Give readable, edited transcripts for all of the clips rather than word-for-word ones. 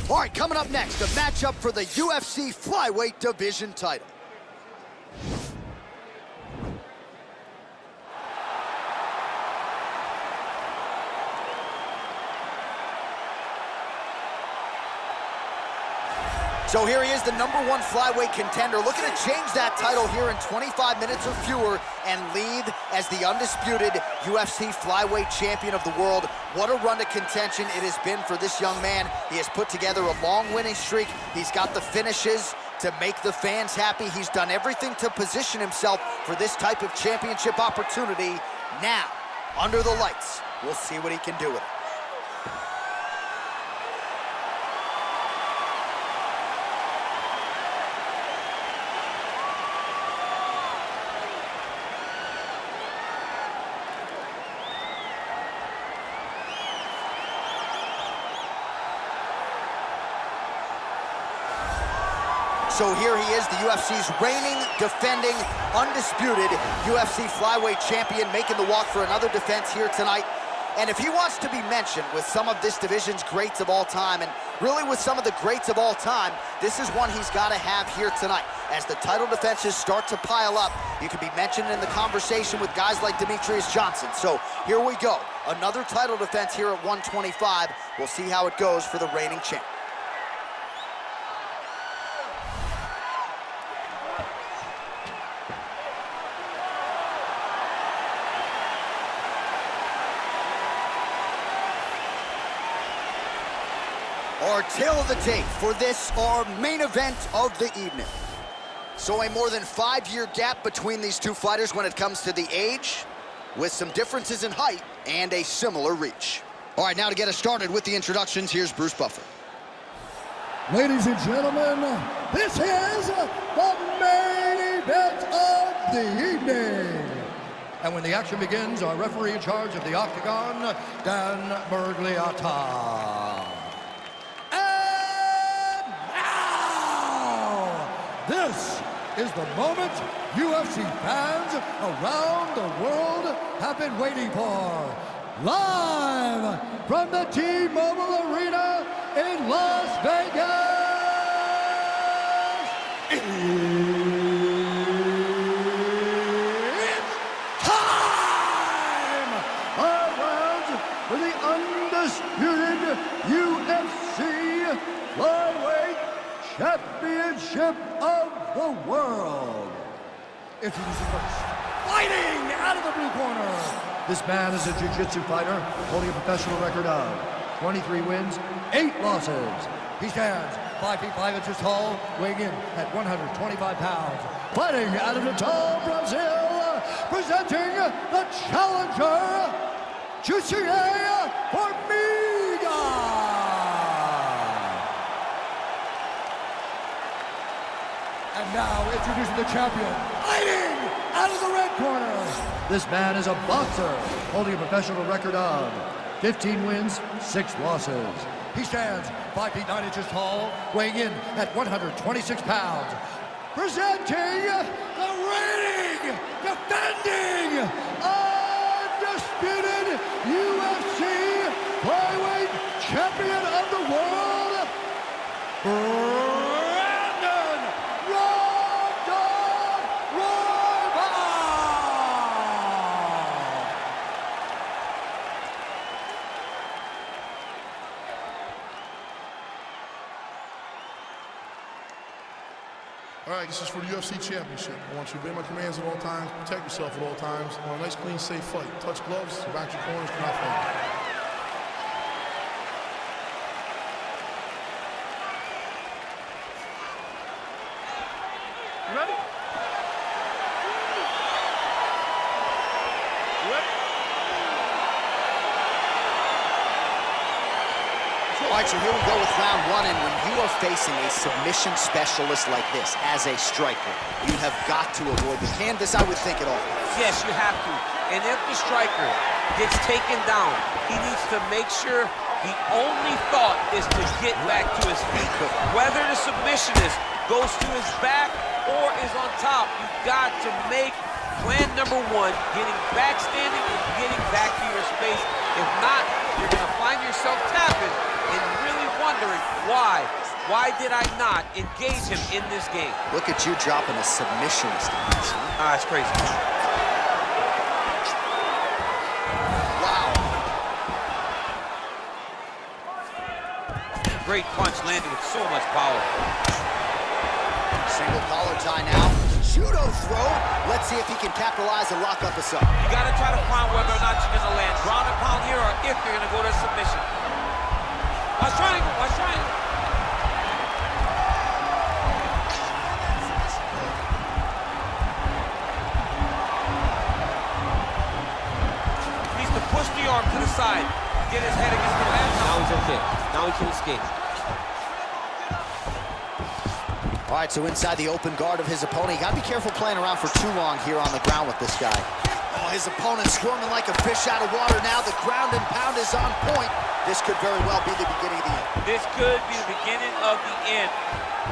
All right, coming up next, a matchup for the UFC flyweight division title. So here he is, the #1 flyweight contender, looking to change that title here in 25 minutes or fewer and lead as the undisputed UFC flyweight champion of the world. What a run to contention it has been for this young man. He has put together a long winning streak. He's got the finishes to make the fans happy. He's done everything to position himself for this type of championship opportunity. Now, under the lights, we'll see what he can do with it. So here he is, the UFC's reigning, defending, undisputed UFC flyweight champion, making the walk for another defense here tonight. And if he wants to be mentioned with some of this division's greats of all time, and really with some of the greats of all time, this is one he's got to have here tonight. As the title defenses start to pile up, you can be mentioned in the conversation with guys like Demetrius Johnson. So here we go, another title defense here at 125. We'll see how it goes for the reigning champ. Our tale of the tape for this, our main event of the evening. So a more than 5-year gap between these two fighters when it comes to the age, with some differences in height and a similar reach. All right, now to get us started with the introductions, here's Bruce Buffer. Ladies and gentlemen, this is the main event of the evening. And when the action begins, our referee in charge of the Octagon, Dan Bergliata. This is the moment UFC fans around the world have been waiting for. Live from the T-Mobile Arena in Las Vegas. It's time! Our round for the undisputed UFC flyweight championship of the world. Introducing first, fighting out of the blue corner. This man is a jiu-jitsu fighter holding a professional record of 23 wins, 8 losses. He stands 5 feet 5 inches tall, weighing in at 125 pounds. Fighting out of Natal, Brazil, presenting the challenger, Jussier Formiga. And now, introducing the champion, fighting out of the red corner. This man is a boxer, holding a professional record of 15 wins, 6 losses. He stands 5 feet 9 inches tall, weighing in at 126 pounds. Presenting the reigning, defending, undisputed UFC flyweight champion of the world, All right, this is for the UFC Championship. I want you to obey my commands at all times, protect yourself at all times. I want a nice, clean, safe fight. Touch gloves, back your corners, cannot fight. You ready? You ready? All right, so here we go with round 1, and when you are facing a submission specialist like this as a striker, you have got to avoid the canvas, I would think, at all. Yes, you have to. And if the striker gets taken down, he needs to make sure the only thought is to get back to his feet. Whether the submissionist goes to his back or is on top, you've got to make plan number 1, getting back standing and getting back to your space. If not, you're going to find yourself tapping and really wondering Why? Why did I not engage him in this game? Look at you dropping a submission stance. It's crazy. Wow. Great punch landed with so much power. Single collar tie now. Judo throw. Let's see if he can capitalize and lock up a sub. You got to try to find whether or not you're going to land ground and pound here or if you're going to go to submission. Watch triangle. Watch triangle. Push the arm to the side. Get his head against the mat. Now he's okay. Now he can escape. All right, so inside the open guard of his opponent. You got to be careful playing around for too long here on the ground with this guy. Oh, his opponent squirming like a fish out of water now. The ground and pound is on point. This could very well be the beginning of the end. This could be the beginning of the end.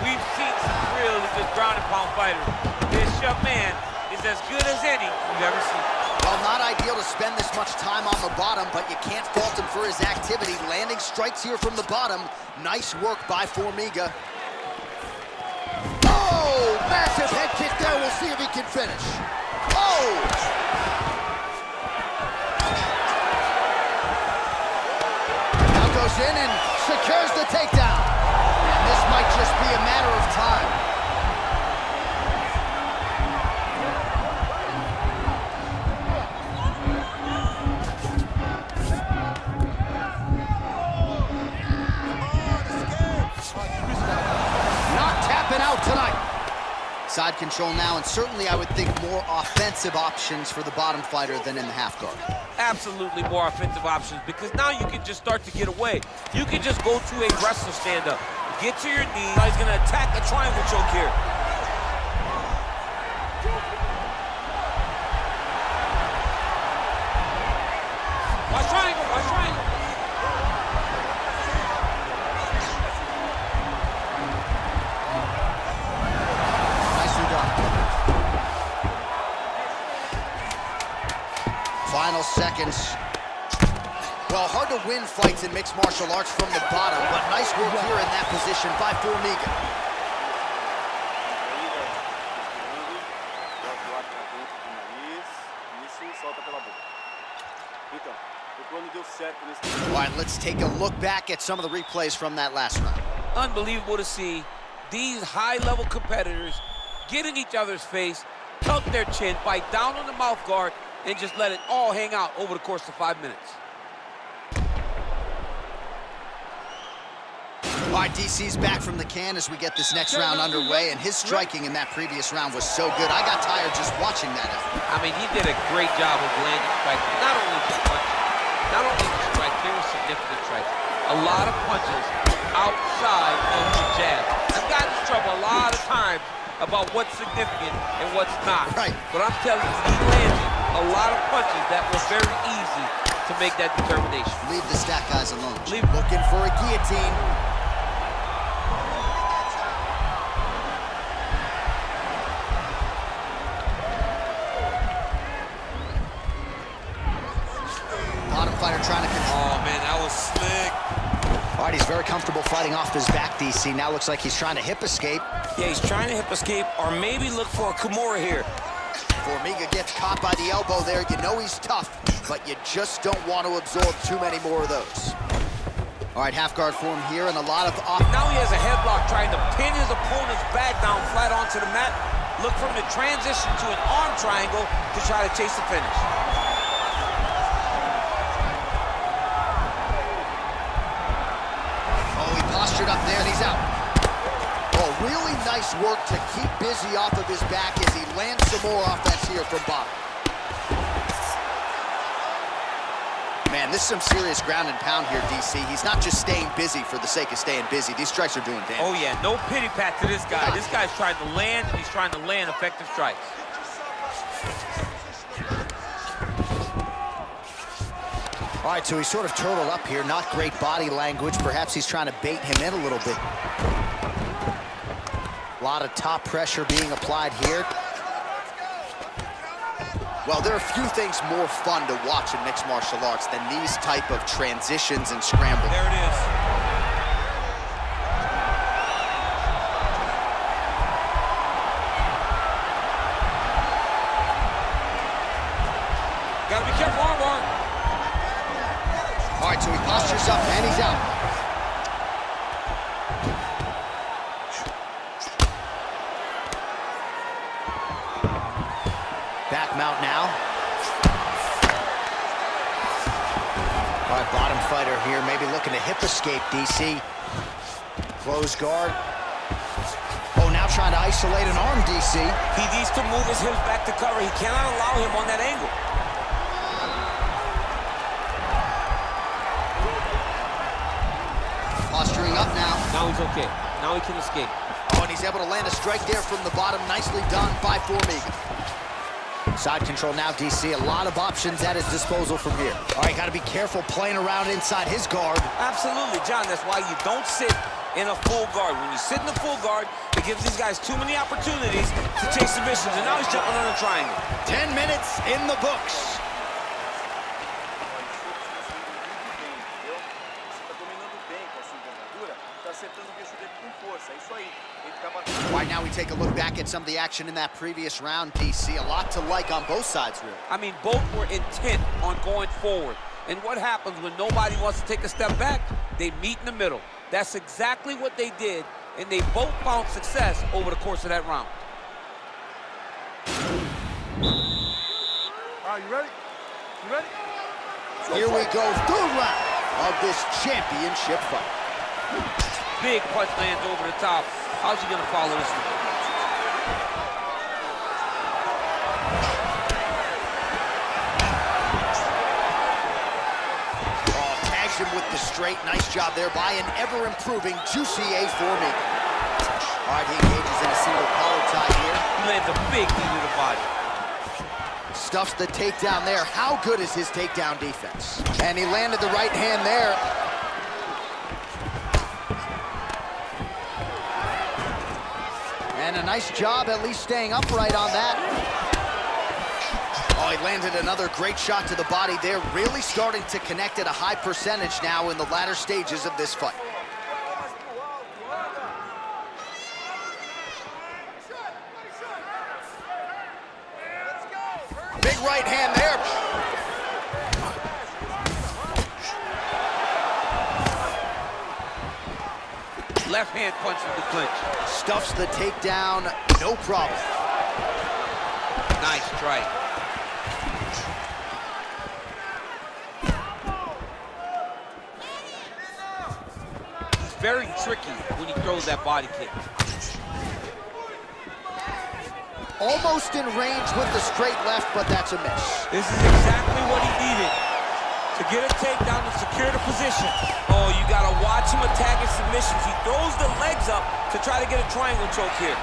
We've seen some really good ground and pound fighters. This young man is as good as any we've ever seen. Well, not ideal to spend this much time on the bottom, but you can't fault him for his activity. Landing strikes here from the bottom. Nice work by Formiga. Oh, massive head kick there. We'll see if he can finish. Oh! Now goes in and secures the takedown. And this might just be a matter of time. Side control now, and certainly I would think more offensive options for the bottom fighter than in the half guard. Absolutely more offensive options, because now you can just start to get away. You can just go to a wrestler stand-up, get to your knees. Now he's going to attack a triangle choke here. Watch triangle, watch triangle. Final seconds. Well, hard to win fights in mixed martial arts from the bottom, but nice work here in that position by Formiga. All right, let's take a look back at some of the replays from that last round. Unbelievable to see these high-level competitors get in each other's face, tuck their chin, bite down on the mouth guard, and just let it all hang out over the course of 5 minutes. All right, DC's back from the can as we get this next round underway, and his striking in that previous round was so good. I got tired just watching that effort. I mean, he did a great job of landing strikes. Not only the punch, not only the strike, they were significant strikes. A lot of punches outside of the jab. I've gotten in trouble a lot of times about what's significant and what's not. Right. But I'm telling you, he landed a lot of punches that were very easy to make that determination. Leave the stat guys alone. Looking for a guillotine. Bottom fighter trying to control. Oh, man, that was slick. All right, he's very comfortable fighting off his back, DC. Now looks like he's trying to hip escape. Yeah, he's trying to hip escape or maybe look for a Kimura here. Formiga gets caught by the elbow there. You know he's tough, but you just don't want to absorb too many more of those. All right, half guard form here and a lot of off. Now he has a headlock trying to pin his opponent's back down flat onto the mat. Look for him to transition to an arm triangle to try to chase the finish. Oh, he postured up there and he's out. Oh, really nice work to keep busy off of his back as he lands some more offense here from bottom. Man, this is some serious ground and pound here, DC. He's not just staying busy for the sake of staying busy. These strikes are doing damage. Oh, yeah, no pity pat to this guy. This guy's trying to land, and he's trying to land effective strikes. All right, so he's sort of turtled up here. Not great body language. Perhaps he's trying to bait him in a little bit. A lot of top pressure being applied here. Well, there are few things more fun to watch in mixed martial arts than these type of transitions and scrambles. There it is. right, so he postures up, and he's out. Back mount now. All right, bottom fighter here, maybe looking to hip escape, DC. Close guard. Oh, now trying to isolate an arm, DC. He needs to move his hips back to cover. He cannot allow him on that angle. Posturing up now. Now he's okay. Now he can escape. Oh, and he's able to land a strike there from the bottom. Nicely done by Formiga. Side control now, DC. A lot of options at his disposal from here. All right, got to be careful playing around inside his guard. Absolutely, John. That's why you don't sit in a full guard. When you sit in a full guard, it gives these guys too many opportunities to chase submissions. And now he's jumping on a triangle. 10 minutes in the books. Right now we take a look back at some of the action in that previous round, DC. A lot to like on both sides, really. I mean, both were intent on going forward. And what happens when nobody wants to take a step back? They meet in the middle. That's exactly what they did, and they both found success over the course of that round. Are you ready? You ready? Here we go, third round of this championship fight. Big punch lands over the top. How's he gonna follow this one? Oh, tags him with the straight. Nice job there by an ever-improving Jussier Formiga. All right, he engages in a single collar tie here. He lands a big knee to the body. Stuffs the takedown there. How good is his takedown defense? And he landed the right hand there. And a nice job at least staying upright on that. Oh, he landed another great shot to the body there. Really starting to connect at a high percentage now in the latter stages of this fight. Big right hand there. Left hand punch with the clinch. Stuffs the takedown, no problem. Nice strike. He's very tricky when he throws that body kick. Almost in range with the straight left, but that's a miss. This is exactly what he needed to get a takedown and secure the position. Oh, you gotta watch him attack his submissions. He throws the legs up to try to get a triangle choke here.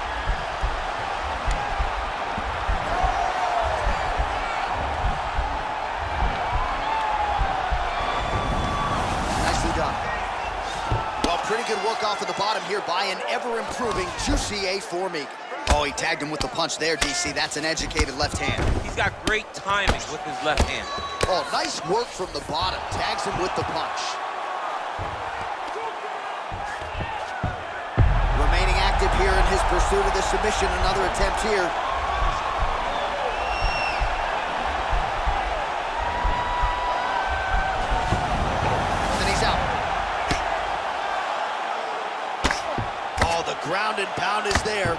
Nicely done. Well, pretty good work off of the bottom here by an ever-improving Jussier Formiga. Oh, he tagged him with the punch there, DC. That's an educated left hand. He's got great timing with his left hand. Oh, nice work from the bottom. Tags him with the punch. Remaining active here in his pursuit of the submission. Another attempt here. And he's out. Oh, the ground and pound is there.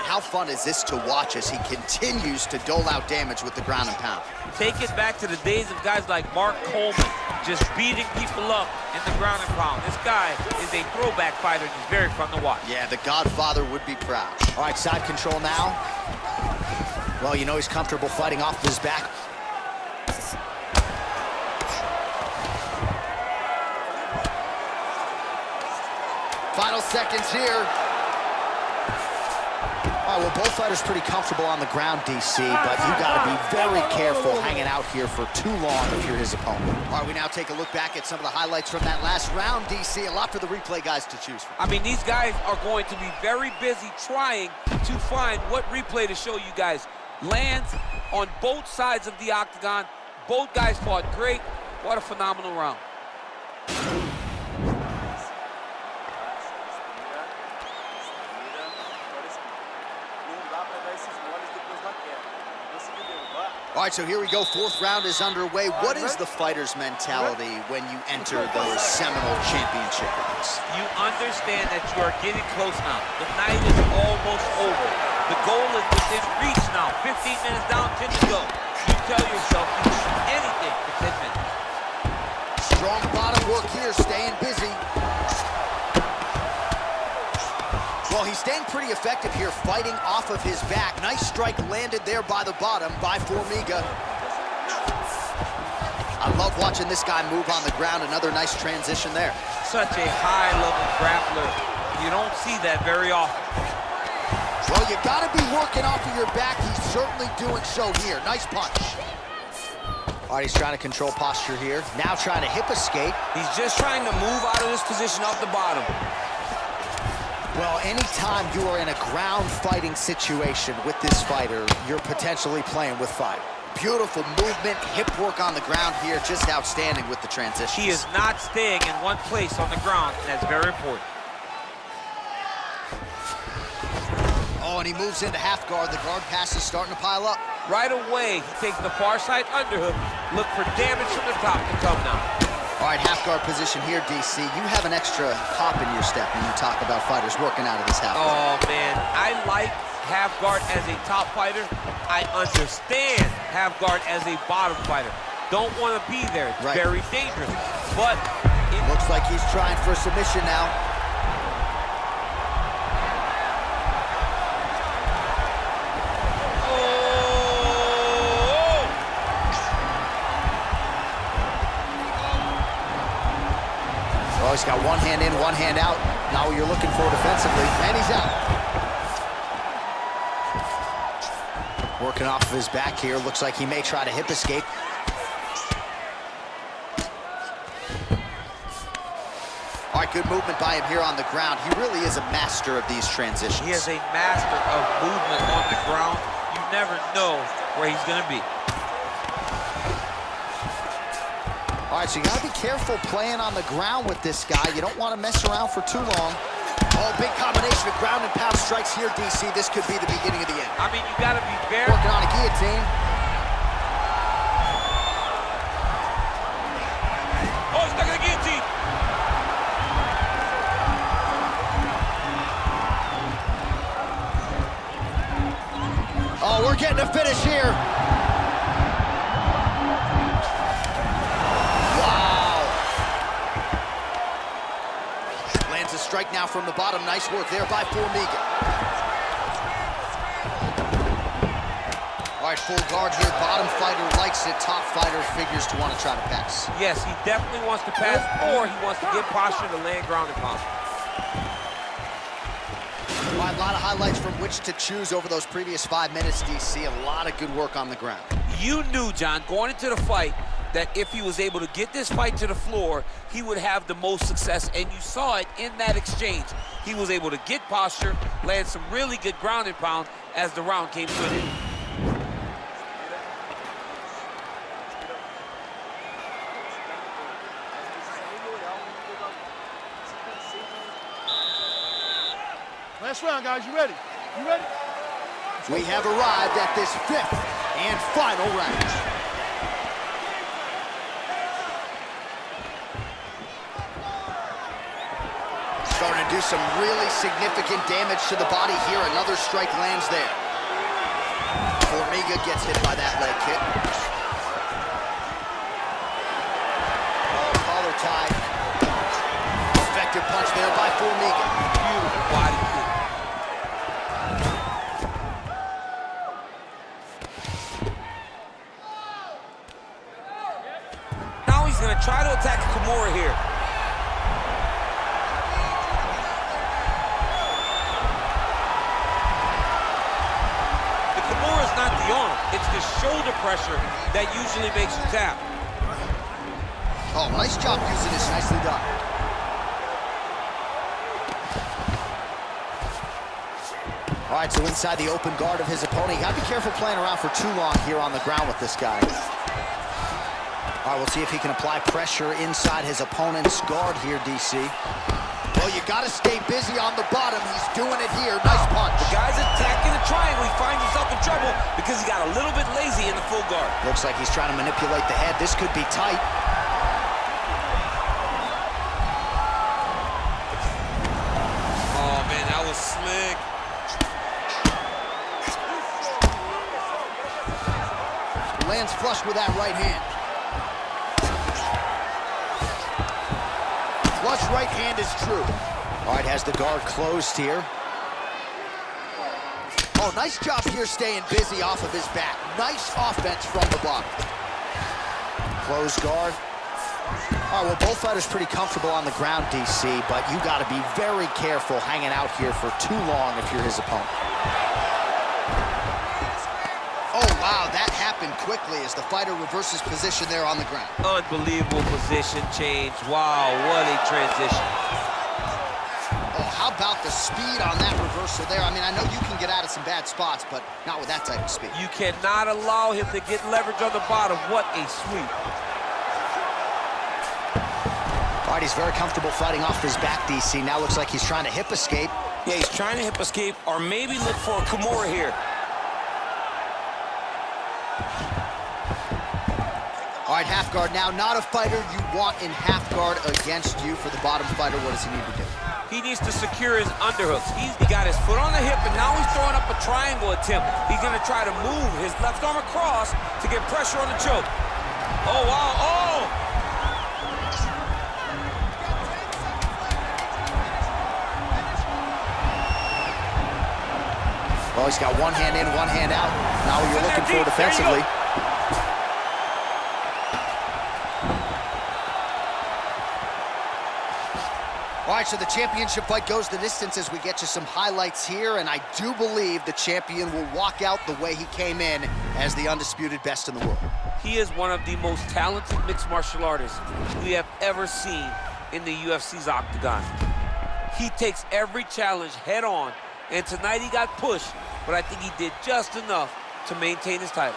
How fun is this to watch as he continues to dole out damage with the ground and pound? Take it back to the days of guys like Mark Coleman, just beating people up in the ground and pound. This guy is a throwback fighter and he's very fun to watch. Yeah, the Godfather would be proud. All right, side control now. Well, you know he's comfortable fighting off his back. Final seconds here. All right, well, both fighters pretty comfortable on the ground, DC, but you got to be very careful hanging out here for too long if you're his opponent. All right, we now take a look back at some of the highlights from that last round, DC. A lot for the replay guys to choose from. I mean, these guys are going to be very busy trying to find what replay to show you guys. Lands on both sides of the octagon. Both guys fought great. What a phenomenal round. All right, so here we go. Fourth round is underway. What is the fighter's mentality when you enter those seminal championship rounds? You understand that you are getting close now. The night is almost over. The goal is within reach now. 15 minutes down, 10 to go. You tell yourself you can do anything for 10 minutes. Strong bottom work here, staying busy. Well, he's staying pretty effective here, fighting off of his back. Nice strike landed there by the bottom by Formiga. I love watching this guy move on the ground. Another nice transition there. Such a high-level grappler. You don't see that very often. Well, you got to be working off of your back. He's certainly doing so here. Nice punch. All right, he's trying to control posture here. Now trying to hip escape. He's just trying to move out of this position off the bottom. Well, anytime you are in a ground fighting situation with this fighter, you're potentially playing with fire. Beautiful movement, hip work on the ground here, just outstanding with the transitions. He is not staying in one place on the ground, and that's very important. Oh, and he moves into half guard. The guard pass is starting to pile up. Right away, he takes the far side underhook. Look for damage from the top to come now. All right, half guard position here, DC. You have an extra hop in your step when you talk about fighters working out of this half guard. Oh, man, I like half guard as a top fighter. I understand half guard as a bottom fighter. Don't want to be there. It's very dangerous. But it looks like he's trying for a submission now. Oh, he's got one hand in, one hand out. Now you're looking for defensively, and he's out. Working off of his back here. Looks like he may try to hip escape. All right, good movement by him here on the ground. He really is a master of these transitions. He is a master of movement on the ground. You never know where he's going to be. All right, so you got to be careful playing on the ground with this guy. You don't want to mess around for too long. Oh, big combination of ground and pound strikes here, DC. This could be the beginning of the end. I mean, you got to be very... Working on a guillotine. Oh, he's stuck in the guillotine. Oh, we're getting a finish here. Strike now from the bottom. Nice work there by Formiga. All right, full guard here. Bottom fighter likes it. Top fighter figures to want to try to pass. Yes, he definitely wants to pass, or he wants to get posture to land ground and pound. All right, a lot of highlights from which to choose over those previous 5 minutes, DC. A lot of good work on the ground. You knew, John, going into the fight, that if he was able to get this fight to the floor, he would have the most success, and you saw it in that exchange. He was able to get posture, land some really good ground and pound as the round came to an end. Last round, guys. You ready? You ready? We have arrived at this 5th and final round. Starting to do some really significant damage to the body here. Another strike lands there. Formiga gets hit by that leg kick. Oh, collar tie. Effective punch there by Formiga. Beautiful body kick. Now he's going to try to attack Kimura here. Not the arm, it's the shoulder pressure that usually makes you tap. Oh, nice job using this, nicely done. All right, so inside the open guard of his opponent, you gotta be careful playing around for too long here on the ground with this guy. All right, we'll see if he can apply pressure inside his opponent's guard here, DC. Well, you got to stay busy on the bottom. He's doing it here. Nice punch. The guy's attacking the triangle. He finds himself in trouble because he got a little bit lazy in the full guard. Looks like he's trying to manipulate the head. This could be tight. Oh, man, that was slick. Lands flush with that right hand. Flush right hand is true. All right, has the guard closed here. Oh, nice job here staying busy off of his back. Nice offense from the block. Closed guard. All right, well, both fighters pretty comfortable on the ground, DC, but you got to be very careful hanging out here for too long if you're his opponent. Oh, wow, that happened quickly as the fighter reverses position there on the ground. Unbelievable position change. Wow, what a transition. Oh, how about the speed on that reversal there? I mean, I know you can get out of some bad spots, but not with that type of speed. You cannot allow him to get leverage on the bottom. What a sweep. All right, he's very comfortable fighting off his back, DC. Now looks like he's trying to hip escape. Yeah, he's trying to hip escape or maybe look for a Kimura here. All right, half guard now. Not a fighter you want in half guard against you. For the bottom fighter, what does he need to do? He needs to secure his underhooks. He got his foot on the hip, and now he's throwing up a triangle attempt. He's going to try to move his left arm across to get pressure on the choke. Oh, wow. Oh! Well, he's got one hand in, one hand out. Now what you're looking for defensively. All right, so the championship fight goes the distance as we get you some highlights here, and I do believe the champion will walk out the way he came in as the undisputed best in the world. He is one of the most talented mixed martial artists we have ever seen in the UFC's octagon. He takes every challenge head on, and tonight he got pushed, but I think he did just enough to maintain his title.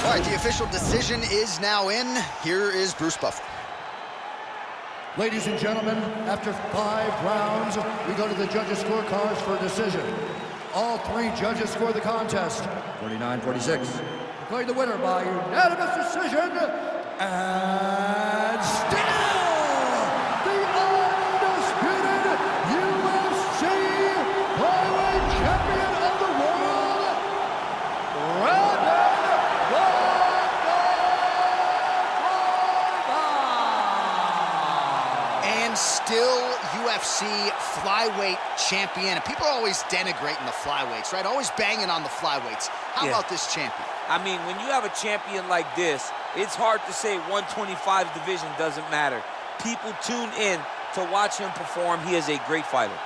All right, the official decision is now in. Here is Bruce Buffer. Ladies and gentlemen, after 5 rounds, we go to the judges' scorecards for a decision. All 3 judges score the contest, 49-46. Declared the winner by unanimous decision, and still the undisputed UFC flyweight champion of the world, Royval. And still UFC flyweight champion. And people are always denigrating the flyweights, right? Always banging on the flyweights. How about this champion? I mean, when you have a champion like this, it's hard to say 125 division doesn't matter. People tune in to watch him perform. He is a great fighter.